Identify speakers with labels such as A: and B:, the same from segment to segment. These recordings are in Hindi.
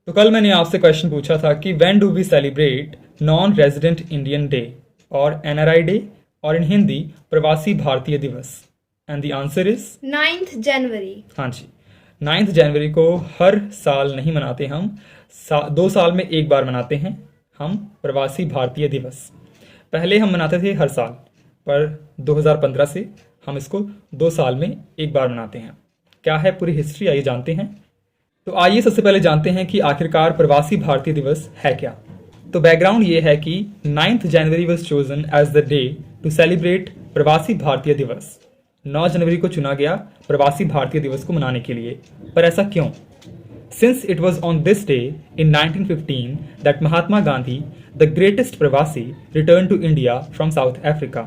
A: तो कल मैंने आपसे क्वेश्चन पूछा था कि when do we celebrate non resident Indian day और एनआरआई डे और in Hindi Pravasi Bharatiya Divas. And the answer is
B: 9th January.
A: हाँ जी, 9 जनवरी को हर साल नहीं मनाते हम, 2 साल में एक बार मनाते हैं हम प्रवासी भारतीय दिवस। पहले हम मनाते थे हर साल, पर 2015 से हम इसको 2 साल में एक बार मनाते हैं। क्या है पूरी हिस्ट्री, आइए जानते हैं। तो आइए सबसे पहले जानते हैं कि आखिरकार प्रवासी भारतीय दिवस है क्या। तो बैकग्राउंड ये है कि 9 January was chosen as the day to celebrate Pravasi Bharatiya दिवस। 9 जनवरी को चुना गया प्रवासी भारतीय दिवस को मनाने के लिए। पर ऐसा क्यों? Since it was on this day in 1915 that Mahatma Gandhi, the greatest प्रवासी, returned to India from South Africa.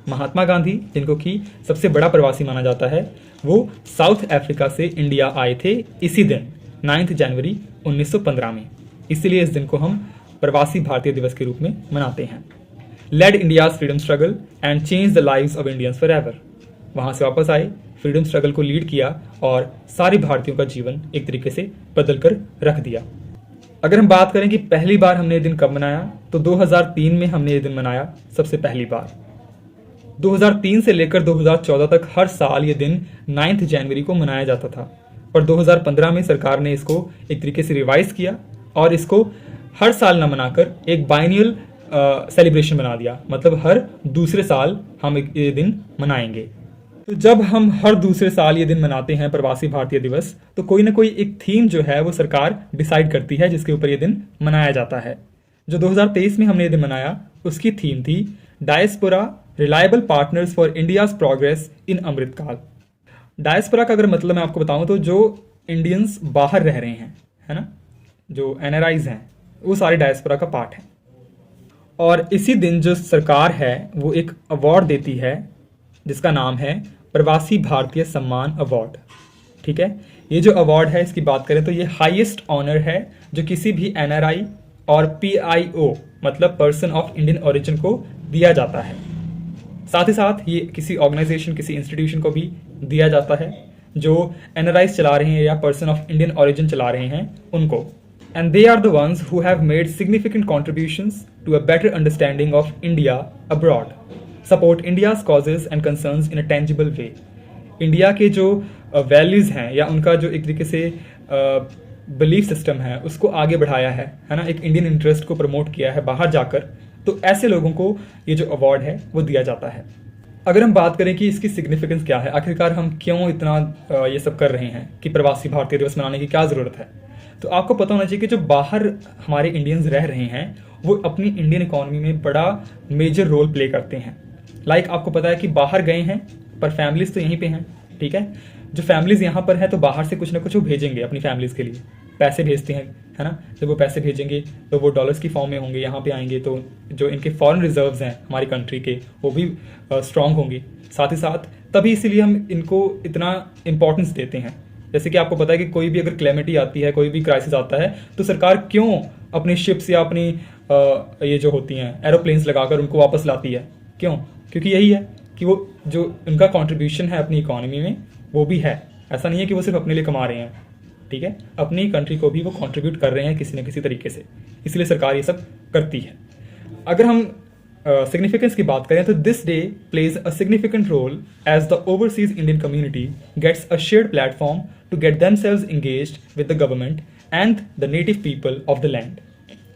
A: Mahatma Gandhi, जिनको कि सबसे बड़ा प्रवासी माना जाता है, वो साउथ अफ्रीका से इंडिया आए थे इसी दिन 9 जनवरी 1915 में। इसीलिए इस दिन को हम प्रवासी भारतीय दिवस के रूप में मनाते हैं। Led India's freedom struggle and change the lives of Indians forever. वहां से वापस आए, फ्रीडम स्ट्रगल को लीड किया और सारे भारतीयों का जीवन एक तरीके से बदल कर रख दिया। अगर हम बात करें कि पहली बार हमने ये दिन कब मनाया, तो 2003 में हमने ये दिन मनाया सबसे पहली बार। 2003 से लेकर 2014 तक हर साल ये दिन 9 जनवरी को मनाया जाता था, पर 2015 में सरकार ने इसको एक तरीके से रिवाइज किया और इसको हर साल न मनाकर एक बाइनियल सेलिब्रेशन बना दिया। मतलब हर दूसरे साल हम ये दिन मनाएंगे। तो जब हम हर दूसरे साल ये दिन मनाते हैं प्रवासी भारतीय दिवस, तो कोई ना कोई एक थीम जो है वो सरकार डिसाइड करती है जिसके ऊपर ये दिन मनाया जाता है। जो 2023 में हमने ये दिन मनाया, उसकी थीम थी diaspora reliable partners for India's progress in Amritkaal. Diaspora का अगर मतलब मैं आपको बताऊं तो जो इंडियंस बाहर रह रहे हैं, है ना, जो एनआरआईज हैं, वो सारे डायस्पोरा का पार्ट है। और इसी दिन जो सरकार है वो एक अवार्ड देती है जिसका नाम है प्रवासी भारतीय सम्मान अवार्ड। ठीक है, ये जो अवार्ड है इसकी बात करें तो ये हाईएस्ट ऑनर है जो किसी भी एनआरआई और पीआईओ मतलब पर्सन ऑफ इंडियन ओरिजिन को दिया जाता है। साथ ही साथ ये किसी ऑर्गेनाइजेशन, किसी इंस्टीट्यूशन को भी दिया जाता है जो एनआरआईज चला रहे हैं या पर्सन ऑफ इंडियन ओरिजिन चला रहे हैं उनको। And they are the ones who have made significant contributions to a better understanding of India abroad, support India's causes and concerns in a tangible way. India के जो वैल्यूज हैं या उनका जो एक तरीके से बिलीफ सिस्टम है उसको आगे बढ़ाया है ना, एक इंडियन इंटरेस्ट को प्रमोट किया है बाहर जाकर, तो ऐसे लोगों को ये जो अवार्ड है वो दिया जाता है। अगर हम बात करें कि इसकी सिग्निफिकेंस क्या है, आखिरकार हम क्यों इतना ये सब कर रहे हैं कि प्रवासी भारतीय दिवस मनाने की क्या ज़रूरत है, तो आपको पता होना चाहिए कि जो बाहर हमारे इंडियंस रह रहे हैं वो अपनी इंडियन इकोनॉमी में बड़ा मेजर रोल प्ले करते हैं। लाइक आपको पता है कि बाहर गए हैं पर फैमिलीज तो यहीं पे हैं। ठीक है, जो फैमिलीज यहाँ पर है तो बाहर से कुछ ना कुछ वो भेजेंगे अपनी फैमिलीज के लिए, पैसे भेजते हैं, है ना। जब वो पैसे भेजेंगे तो वो डॉलर्स की फॉर्म में होंगे, यहाँ पे आएंगे तो जो इनके फॉरेन रिजर्व्स हैं हमारी कंट्री के वो भी स्ट्रांग होंगे। साथ ही साथ तभी इसीलिए हम इनको इतना इंपॉर्टेंस देते हैं। जैसे कि आपको पता है कि कोई भी अगर क्लेमिटी आती है, कोई भी क्राइसिस आता है, तो सरकार क्यों अपनी शिप्स या अपनी ये जो होती हैं एरोप्लेन्स लगाकर उनको वापस लाती है? क्यों? क्योंकि यही है कि वो जो उनका कंट्रीब्यूशन है अपनी इकोनॉमी में वो भी है। ऐसा नहीं है कि वो सिर्फ अपने लिए कमा रहे हैं, ठीक है, अपनी कंट्री को भी वो कंट्रीब्यूट कर रहे हैं किसी न किसी तरीके से, इसलिए सरकार ये सब करती है। अगर हम सिग्निफिकेंस की बात करें तो this day plays a significant role as the overseas Indian community gets a shared platform to get themselves engaged with the government and the native people of the land.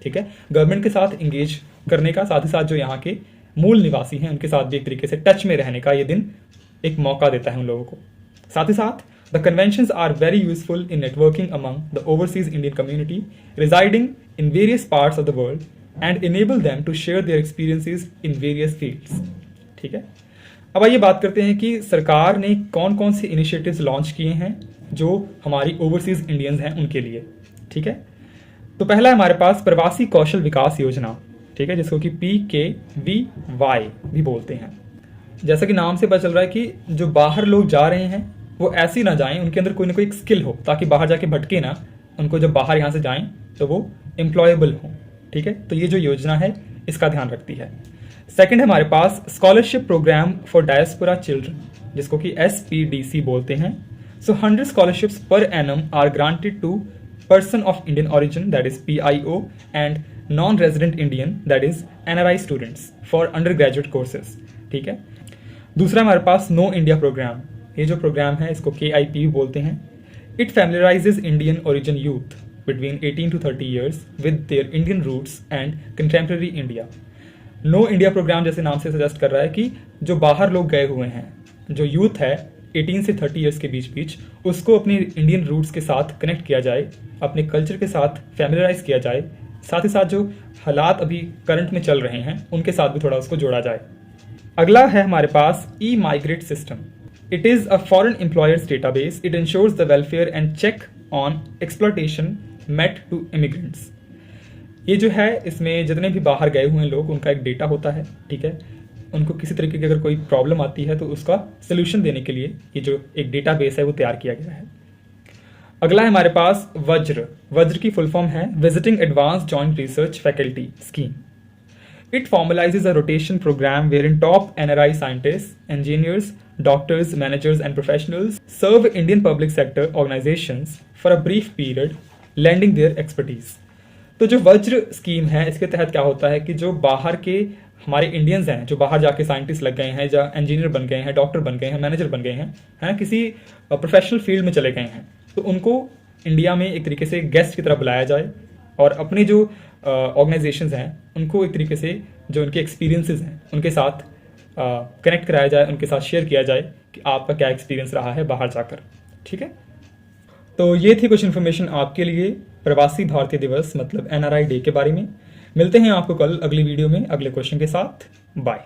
A: ठीक है, गवर्नमेंट के साथ एंगेज करने का, साथ ही साथ जो यहाँ के मूल निवासी हैं उनके साथ भी एक तरीके से टच में रहने का ये दिन एक मौका देता है उन लोगों को। साथ ही साथ the conventions are very useful in networking among the overseas Indian community residing in various parts of the world and enable them to share their experiences in various fields. ठीक है, अब आइए बात करते हैं कि सरकार ने कौन कौन से इनिशिएटिव्स लॉन्च किए हैं जो हमारी ओवरसीज इंडियंस हैं उनके लिए। ठीक है, तो पहला है हमारे पास प्रवासी कौशल विकास योजना, ठीक है, जिसको कि PKVY भी बोलते हैं। जैसा कि नाम से पता चल रहा है कि जो बाहर लोग जा रहे हैं वो ऐसे ही ना जाएं, उनके अंदर कोई ना कोई एक स्किल हो ताकि बाहर जाके भटके ना, उनको जब बाहर यहाँ से जाएं तो वो एम्प्लॉयबल हों। ठीक है, तो ये जो योजना है इसका ध्यान रखती है। सेकंड है हमारे पास scholarship programme for diaspora children, जिसको कि SPDC बोलते हैं। So 100 scholarships per annum are granted to person of Indian origin that is PIO and non resident Indian that is NRI students for under graduate courses. ठीक है। दूसरा हमारे पास नो इंडिया प्रोग्राम। ये जो प्रोग्राम है इसको KIP भी बोलते हैं। It familiarises Indian origin youth between 18 to 30 years with their Indian roots and contemporary India. Know India programme जैसे नाम से सजेस्ट कर रहा है कि जो बाहर लोग गए हुए हैं, जो यूथ है 18 से 30 ईयर्स के बीच बीच, उसको अपनी इंडियन रूट्स के साथ कनेक्ट किया जाए, अपने कल्चर के साथ फैमिलराइज किया जाए, साथ ही साथ जो हालात अभी करंट में चल रहे हैं उनके साथ भी थोड़ा उसको जोड़ा जाए। अगला है हमारे पास E-Migrate system. It is a foreign employers database. It ensures the welfare and check on exploitation met to immigrants. ये जो है इसमें जितने भी बाहर गए हुए लोग उनका एक डेटा होता है। ठीक है। उनको किसी तरीके की अगर कोई प्रॉब्लम आती है तो उसका सोल्यूशन देने के लिए ये जो एक डेटाबेस है वो तैयार किया गया है। अगला है हमारे पास वज्र। वज्र की फुल फॉर्म है visiting advanced joint research faculty scheme. It formalizes a rotation program wherein top NRI scientists, engineers, doctors, managers, and professionals serve Indian public sector organizations for a brief period, lending their expertise. तो जो वज्र स्कीम है इसके तहत क्या होता है कि जो बाहर के हमारे इंडियंस हैं, जो बाहर जाके साइंटिस्ट लग गए हैं, या इंजीनियर बन गए हैं, डॉक्टर बन गए हैं, मैनेजर बन गए हैं, है ना, किसी प्रोफेशनल फील्ड में चले गए हैं, तो उनको इंडिया में एक तरीके से गेस्ट की तरह बुलाया जाए और अपने जो ऑर्गेनाइजेशंस हैं उनको एक तरीके से जो उनके एक्सपीरियंसेस हैं उनके साथ कनेक्ट कराया जाए, उनके साथ शेयर किया जाए कि आपका क्या एक्सपीरियंस रहा है बाहर जाकर। ठीक है। तो ये थी कुछ इन्फॉर्मेशन आपके लिए प्रवासी भारतीय दिवस मतलब NRI डे के बारे में। मिलते हैं आपको कल अगली वीडियो में अगले क्वेश्चन के साथ। बाय।